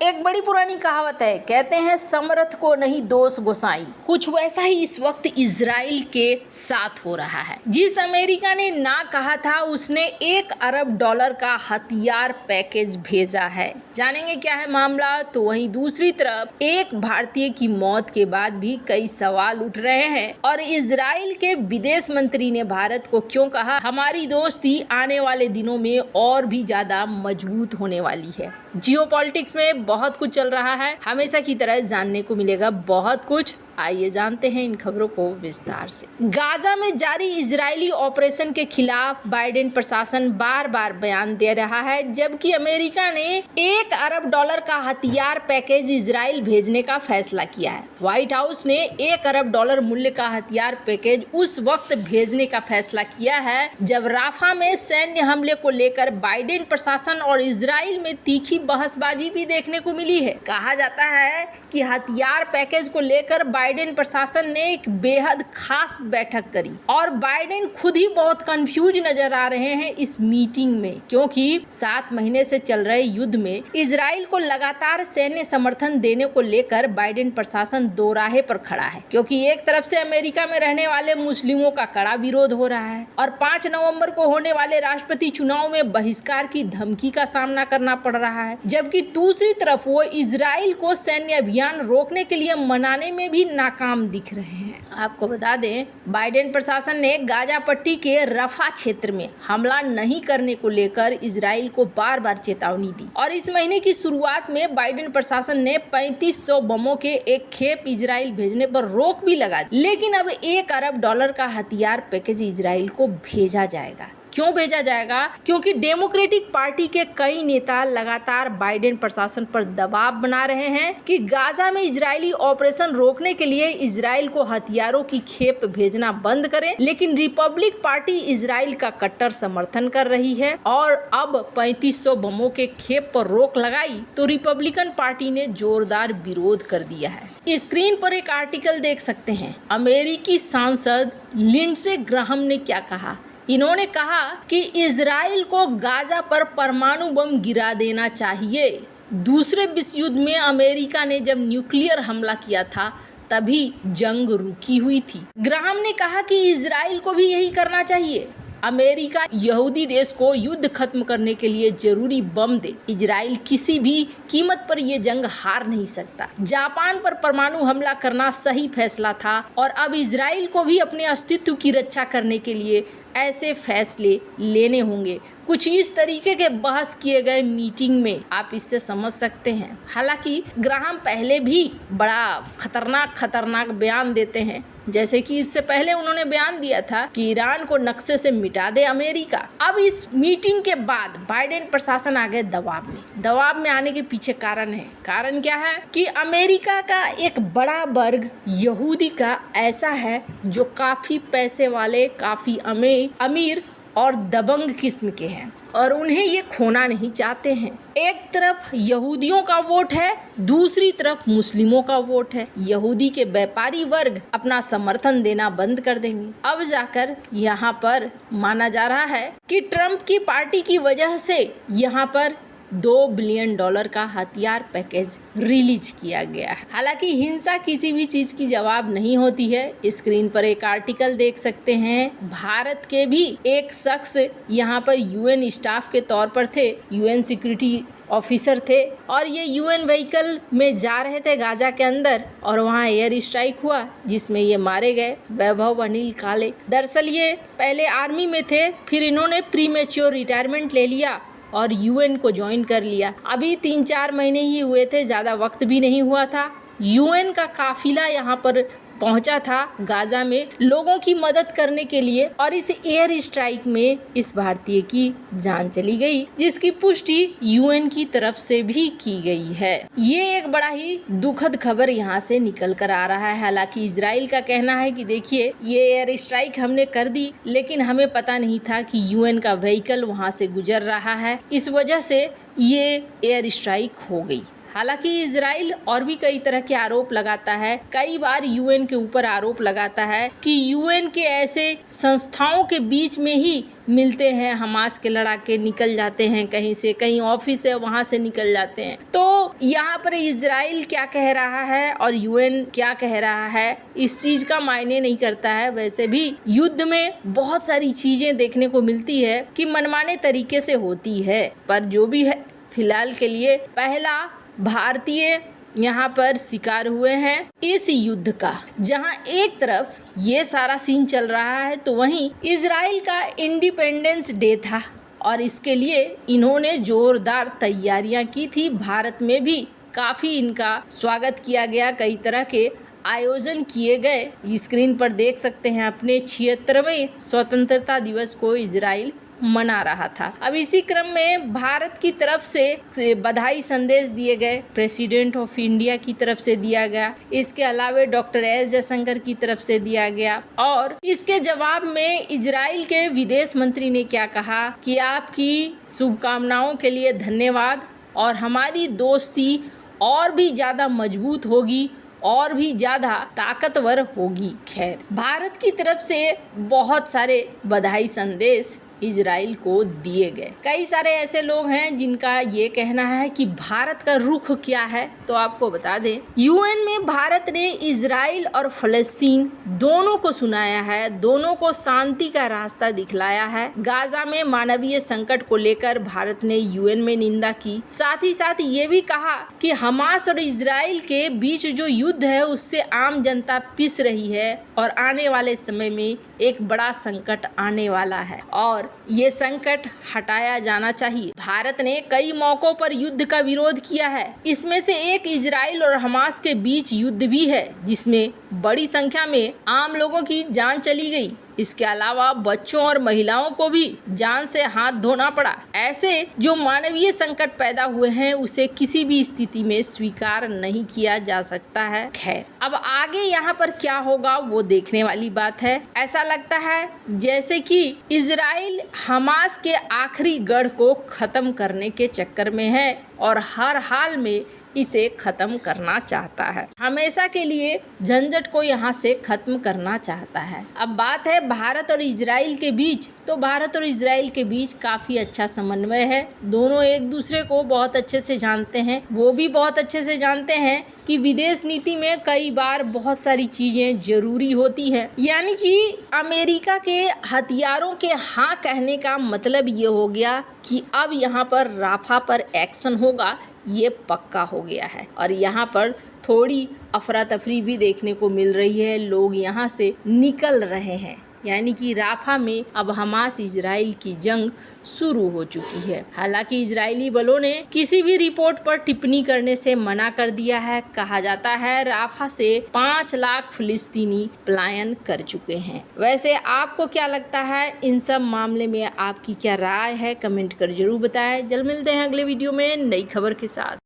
एक बड़ी पुरानी कहावत है, कहते हैं समर्थ को नहीं दोष गोसाई। कुछ वैसा ही इस वक्त इजराइल के साथ हो रहा है। जिस अमेरिका ने ना कहा था उसने $1 अरब का हथियार पैकेज भेजा है। जानेंगे क्या है मामला। तो वहीं दूसरी तरफ एक भारतीय की मौत के बाद भी कई सवाल उठ रहे हैं और इजराइल के विदेश मंत्री ने भारत को क्यों कहा हमारी दोस्ती आने वाले दिनों में और भी ज्यादा मजबूत होने वाली है। जियोपॉलिटिक्स में बहुत कुछ चल रहा है, हमेशा की तरह जानने को मिलेगा बहुत कुछ। आइए जानते हैं इन खबरों को विस्तार से। गाजा में जारी इजरायली ऑपरेशन के खिलाफ बाइडेन प्रशासन बार बार बयान दे रहा है, जबकि अमेरिका ने $1 अरब का हथियार पैकेज इजराइल भेजने का फैसला किया है। व्हाइट हाउस ने $1 अरब मूल्य का हथियार पैकेज उस वक्त भेजने का फैसला किया है जब राफा में सैन्य हमले को लेकर बाइडेन प्रशासन और इजराइल में तीखी बहसबाजी भी देखने को मिली है। कहा जाता है कि हथियार पैकेज को लेकर बाइडेन प्रशासन ने एक बेहद खास बैठक करी और बाइडेन खुद ही बहुत कंफ्यूज नजर आ रहे हैं इस मीटिंग में, क्योंकि 7 महीने से चल रहे युद्ध में इजराइल को लगातार सैन्य समर्थन देने को लेकर बाइडेन प्रशासन दो राहे पर खड़ा है। क्योंकि एक तरफ से अमेरिका में रहने वाले मुस्लिमों का कड़ा विरोध हो रहा है और 5 नवंबर को होने वाले राष्ट्रपति चुनाव में बहिष्कार की धमकी का सामना करना पड़ रहा है, जबकि दूसरी तरफ वो इजराइल को सैन्य अभियान रोकने के लिए मनाने में भी नाकाम दिख रहे हैं। आपको बता दें, बाइडेन प्रशासन ने गाजा पट्टी के रफा क्षेत्र में हमला नहीं करने को लेकर इजराइल को बार बार चेतावनी दी और इस महीने की शुरुआत में बाइडेन प्रशासन ने 3500 बमों के एक खेप इजराइल भेजने पर रोक भी लगा दी। लेकिन अब $1 अरब का हथियार पैकेज इजराइल को भेजा जाएगा। क्यों भेजा जाएगा? क्योंकि डेमोक्रेटिक पार्टी के कई नेता लगातार बाइडेन प्रशासन पर दबाव बना रहे हैं कि गाजा में इजरायली ऑपरेशन रोकने के लिए इजराइल को हथियारों की खेप भेजना बंद करें। लेकिन रिपब्लिक पार्टी इजराइल का कट्टर समर्थन कर रही है और अब 3500 बमों के खेप पर रोक लगाई तो रिपब्लिकन पार्टी ने जोरदार विरोध कर दिया है। स्क्रीन पर एक आर्टिकल देख सकते हैं। अमेरिकी सांसद लिंडसे ग्राहम ने क्या कहा। इन्होंने कहा कि इजराइल को गाजा पर परमाणु बम गिरा देना चाहिए। दूसरे विश्व युद्ध में अमेरिका ने जब न्यूक्लियर हमला किया था तभी जंग रुकी हुई थी। ग्राहम ने कहा कि इजराइल को भी यही करना चाहिए। अमेरिका यहूदी देश को युद्ध खत्म करने के लिए जरूरी बम दे। इजराइल किसी भी कीमत पर ये जंग हार नहीं सकता। जापान पर परमाणु हमला करना सही फैसला था और अब इजराइल को भी अपने अस्तित्व की रक्षा करने के लिए ऐसे फैसले लेने होंगे। कुछ इस तरीके के बहस किए गए मीटिंग में आप इससे समझ सकते हैं। हालांकि ग्राहम पहले भी बड़ा खतरनाक बयान देते हैं, जैसे कि इससे पहले उन्होंने बयान दिया था कि ईरान को नक्शे से मिटा दे अमेरिका। अब इस मीटिंग के बाद बाइडेन प्रशासन आ गए दबाव में आने के पीछे कारण क्या है कि अमेरिका का एक बड़ा वर्ग यहूदी का ऐसा है जो काफी पैसे वाले, काफी अमीर और दबंग किस्म के हैं और उन्हें ये खोना नहीं चाहते हैं। एक तरफ यहूदियों का वोट है, दूसरी तरफ मुस्लिमों का वोट है। यहूदी के व्यापारी वर्ग अपना समर्थन देना बंद कर देंगे। अब जाकर यहाँ पर माना जा रहा है कि ट्रंप की पार्टी की वजह से यहाँ पर $2 बिलियन का हथियार पैकेज रिलीज किया गया है। हालांकि हिंसा किसी भी चीज की जवाब नहीं होती है। स्क्रीन पर एक आर्टिकल देख सकते हैं। भारत के भी एक शख्स यहाँ पर यूएन स्टाफ के तौर पर थे, यूएन सिक्योरिटी ऑफिसर थे और ये यूएन व्हीकल में जा रहे थे गाजा के अंदर और वहाँ एयर स्ट्राइक हुआ जिसमें ये मारे गए। वैभव अनिल काले, दरअसल ये पहले आर्मी में थे, फिर इन्होंने प्रीमेच्योर रिटायरमेंट ले लिया और यूएन को ज्वाइन कर लिया। अभी 3-4 महीने ही हुए थे, ज़्यादा वक्त भी नहीं हुआ था। यूएन का काफिला यहाँ पर पहुंचा था गाजा में लोगों की मदद करने के लिए और इस एयर स्ट्राइक में इस भारतीय की जान चली गई, जिसकी पुष्टि यूएन की तरफ से भी की गई है। ये एक बड़ा ही दुखद खबर यहाँ से निकल कर आ रहा है। हालांकि इजराइल का कहना है कि देखिए ये एयर स्ट्राइक हमने कर दी, लेकिन हमें पता नहीं था कि यूएन का व्हीकल वहाँ से गुजर रहा है, इस वजह से ये एयर स्ट्राइक हो गई। हालांकि इजराइल और भी कई तरह के आरोप लगाता है, कई बार यूएन के ऊपर आरोप लगाता है कि यूएन के ऐसे संस्थाओं के बीच में ही मिलते हैं, हमास के लड़ाके निकल जाते हैं कहीं से, कहीं ऑफिस है वहाँ से निकल जाते हैं। तो यहाँ पर इजराइल क्या कह रहा है और यूएन क्या कह रहा है इस चीज़ का मायने नहीं करता है। वैसे भी युद्ध में बहुत सारी चीज़ें देखने को मिलती है कि मनमाने तरीके से होती है, पर जो भी है फिलहाल के लिए पहला भारतीय यहाँ पर शिकार हुए हैं इस युद्ध का। जहाँ एक तरफ ये सारा सीन चल रहा है तो वहीं इजराइल का इंडिपेंडेंस डे था और इसके लिए इन्होंने जोरदार तैयारियां की थी। भारत में भी काफ़ी इनका स्वागत किया गया, कई तरह के आयोजन किए गए। स्क्रीन पर देख सकते हैं अपने 76वें स्वतंत्रता दिवस को इजराइल मना रहा था। अब इसी क्रम में भारत की तरफ से बधाई संदेश दिए गए, प्रेसिडेंट ऑफ इंडिया की तरफ से दिया गया, इसके अलावा डॉक्टर एस जयशंकर की तरफ से दिया गया। और इसके जवाब में इजराइल के विदेश मंत्री ने क्या कहा कि आपकी शुभकामनाओं के लिए धन्यवाद और हमारी दोस्ती और भी ज़्यादा मजबूत होगी और भी ज़्यादा ताकतवर होगी। खैर, भारत की तरफ से बहुत सारे बधाई संदेश इजराइल को दिए गए। कई सारे ऐसे लोग हैं जिनका ये कहना है कि भारत का रुख क्या है, तो आपको बता दें यूएन में भारत ने इजराइल और फलस्तीन दोनों को सुनाया है, दोनों को शांति का रास्ता दिखलाया है। गाजा में मानवीय संकट को लेकर भारत ने यूएन में निंदा की, साथ ही साथ ये भी कहा कि हमास और इजराइल के बीच जो युद्ध है उससे आम जनता पिस रही है और आने वाले समय में एक बड़ा संकट आने वाला है और ये संकट हटाया जाना चाहिए। भारत ने कई मौकों पर युद्ध का विरोध किया है, इसमें से एक इजराइल और हमास के बीच युद्ध भी है जिसमें बड़ी संख्या में आम लोगों की जान चली गई। इसके अलावा बच्चों और महिलाओं को भी जान से हाथ धोना पड़ा। ऐसे जो मानवीय संकट पैदा हुए हैं उसे किसी भी स्थिति में स्वीकार नहीं किया जा सकता है। खैर, अब आगे यहाँ पर क्या होगा वो देखने वाली बात है। ऐसा लगता है जैसे कि इजराइल हमास के आखिरी गढ़ को खत्म करने के चक्कर में है और हर हाल में इसे खत्म करना चाहता है, हमेशा के लिए झंझट को यहाँ से खत्म करना चाहता है। अब बात है भारत और इजराइल के बीच, तो भारत और इजराइल के बीच काफ़ी अच्छा समन्वय है। दोनों एक दूसरे को बहुत अच्छे से जानते हैं, वो भी बहुत अच्छे से जानते हैं कि विदेश नीति में कई बार बहुत सारी चीज़ें जरूरी होती है। यानी कि अमेरिका के हथियारों के हाँ कहने का मतलब ये हो गया कि अब यहाँ पर राफा पर एक्शन होगा, ये पक्का हो गया है। और यहाँ पर थोड़ी अफरा तफरी भी देखने को मिल रही है, लोग यहाँ से निकल रहे हैं। यानी कि राफा में अब हमास इजराइल की जंग शुरू हो चुकी है। हालांकि इजरायली बलों ने किसी भी रिपोर्ट पर टिप्पणी करने से मना कर दिया है। कहा जाता है राफा से 5 लाख फिलिस्तीनी पलायन कर चुके हैं। वैसे आपको क्या लगता है इन सब मामले में, आपकी क्या राय है, कमेंट कर जरूर बताएं। जल्द मिलते हैं अगले वीडियो में नई खबर के साथ।